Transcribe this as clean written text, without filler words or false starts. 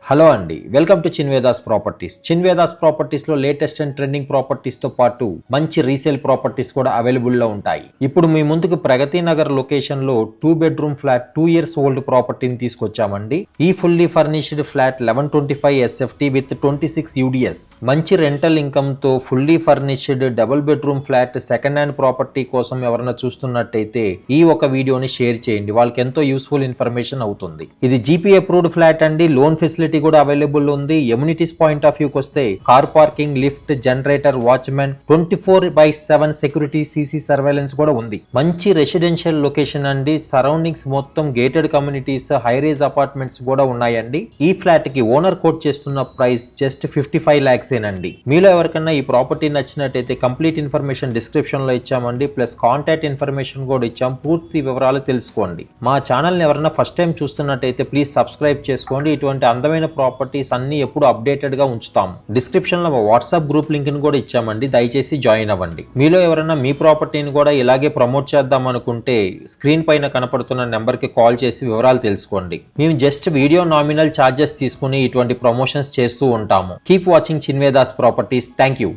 Hello అండి, welcome to Chinvedas properties. Chinvedas ప్రాపర్టీస్లో latest and trending ప్రాపర్టీస్తో పాటు మంచి రీసేల్ ప్రాపర్టీస్ కూడా అవైలబుల్లో ఉంటాయి. ఇప్పుడు మీ ముందుకు ప్రగతి నగర్ లొకేషన్లో 2 బెడ్రూమ్ ఫ్లాట్ 2 years ఓల్డ్ ప్రాపర్టీని తీసుకొచ్చామండి. ఈ fully furnished flat 1125 SFT with 26 UDS. మంచి రెంటల్ ఇన్కమ్తో fully furnished double bedroom flat second hand property కోసం ఎవరైనా చూస్తున్నట్టయితే ఈ ఒక వీడియోని షేర్ చేయండి, వాళ్ళకి ఎంతో యూస్ఫుల్ ఇన్ఫర్మేషన్ అవుతుంది. ఇది జీపీ అప్రూవ్డ్ ఫ్లాట్ అండి. లోన్ ఫెసిలిటీ కూడా అవైలబుల్ ఉంది. ఎమ్యూనిటీస్ పాయింట్ ఆఫ్ వ్యూకి వస్తే car parking, lift, generator, watchman, 24/7 security, CC surveillance కూడా ఉంది. మంచి రెసిడెన్షియల్ లొకేషన్ అండి. సరౌండింగ్స్ మొత్తం gated communities, high rise apartments కూడా ఉన్నాయండి. ఈ ఫ్లాట్ కి ఓనర్ కోట్ చేస్తున్న ప్రైస్ జస్ట్ 55 lakhs ఏనండి. మీలో ఎవరికన్నా ఈ ప్రాపర్టీ నచ్చినట్టయితే కంప్లీట్ ఇన్ఫర్మేషన్ డిస్క్రిప్షన్ లో ఇచ్చామండి. ప్లస్ కాంటాక్ట్ ఇన్ఫర్మేషన్ కూడా ఇచ్చాం. పూర్తి వివరాలు తెలుసుకోండి. మా ఛానల్ ని ఎవరైనా ఫస్ట్ టైం చూస్తున్నట్టయితే ప్లీజ్ సబ్స్క్రైబ్ చేసుకోండి. ఇటువంటి అందమైన ప్రాపర్టీస్ అన్ని ఎప్పుడు అప్డేటెడ్ గా ఉంచుతాం. డిస్క్రిప్షన్ లో వాట్సాప్ గ్రూప్ లింక్ ని కూడా ఇచ్చామండి, దయచేసి జాయిన్ అవ్వండి. మీలో ఎవరైనా మీ ప్రాపర్టీని కూడా ఇలాగే ప్రమోట్ చేద్దాం అనుకుంటే స్క్రీన్ పైన కనపడుతున్న నెంబర్ కి కాల్ చేసి వివరాలు తెలుసుకోండి. మేము జస్ట్ వీడియో నామినల్ ఛార్జెస్ తీసుకుని ఇటువంటి ప్రమోషన్స్ చేస్తూ ఉంటాము. Keep watching Chinvedas properties. Thank you.